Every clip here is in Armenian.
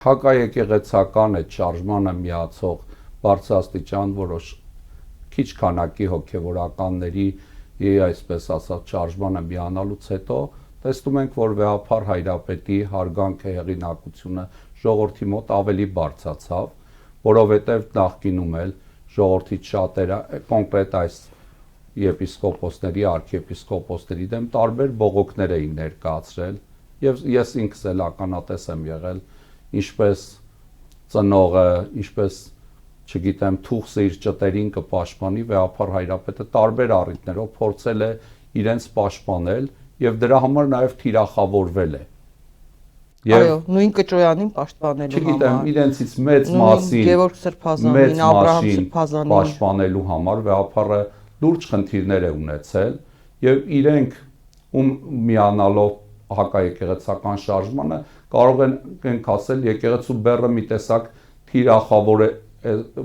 Հակաեկեղեցական այդ շարժմանը միացող բարձրաստիճան որոշ քիչ քանակի հոգևորականների այսպես ասած շարժմանը միանալուց հետո տեսնում ենք, որ Վեհափար Հայրապետի հարգանքը, հեղինակությունը ժողովրդի մոտ ավելի բարձրացավ, որովհետև նախկինում էլ ժողովրդից շատերը կոնկրետ այս եպիսկոպոսների, արքիեպիսկոպոսների դեմ տարբեր բողոքներ էին ներկայացրել, եւ ես ինքս էլ ականատես եմ եղել, ինչպես ծնողը, ինչպես չգիտեմ, թուղթը իր ճտերին կպաշտպանի, Վեհափար Հայրապետը տարբեր առիթներով փորձել է իրենց պաշտպանել եւ դրա համար նաեւ թիրախավորվել է։ Այո, նույն Կճոյանին պաշտպանելու համար։ Չգիտեմ, իրենցից մեծ մասին, Գևորգ Սրբազանին, Աբրահամ Սրբազանին պաշտպանելու համար Վեհափարը լուրջ խնդիրներ է ունեցել եւ իրենք միանալով հակաեկեղեցական շարժմանը կարող ենք ասել եկեղեցու բեռը մի տեսակ թիրախավոր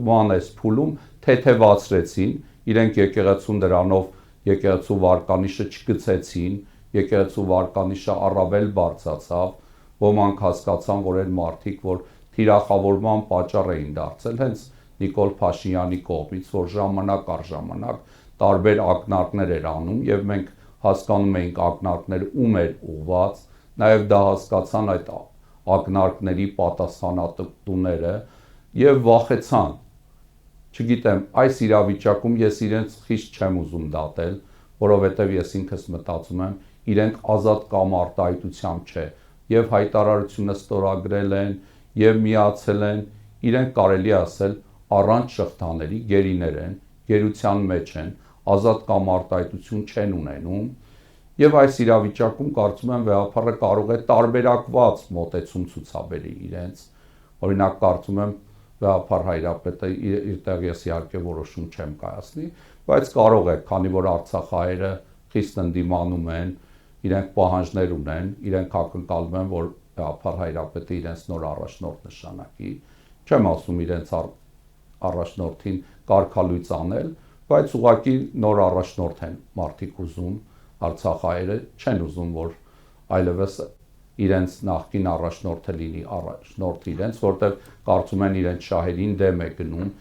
մանես փուլում թեթևացրեցին, իրենք եկեղեցուն դրանով եկեղեցու վարկանիշը չգցեցին, եկեղեցու վարկանիշը առավել բարձրացավ, ոմանք հասկացան, որ այն մարդիկ, որ թիրախավորման պատճառ էին դարձել, հենց Նիկոլ Փաշինյանի կողմից, որ ժամանակ առ ժամանակ տարբեր ակնարկներ էր անում եւ մենք հասկանում էինք ակնարկները ում էր ուղված, նաեւ դա հասկացան այդ ակնարկների պատասխանատուները եւ վախեցան։ Չգիտեմ, այս իրավիճակում ես իրենց խիստ չեմ ուզում դատել, որովհետեւ ես ինքս մտածում եմ, իրենք ազատ կամ արտահայտությամբ չէ, եւ հայտարարությունը ստորագրել են եւ միացել են, իրենք կարելի ասել առանց շղթաների գերիներ են, գերության մեջ են, ազատ կամ արտահայտություն չեն ունենում եւ այս իրավիճակում կարծում եմ Վեհափարը կարող է տարբերակված մոտեցում ցուցաբերել իրենց, օրինակ կարծում եմ Վեհափար Հայրապետը իր տեղից իհարկե որոշում չեմ կայացնի, բայց կարող է, քանի որ Արցախահայերը խիստ ընդդիմանում են, իրենք պահանջներ ունեն, իրենք ակնկալում են, որ Վեհափար Հայրապետը իրենց նոր առաջնորդ նշանակի, չեմ ասում իրենց առաջնորդին կարգալույծ անել, բայց ուղղակի նոր առաջնորդ են մարդիկ ուզում, Արցախահայերը չեն ուզում, որ այլևս իրենց նախկին առաջնորդը լինի առաջնորդ իրենց, որտեղ կարծում են իրենց շահերին դեմ է գնում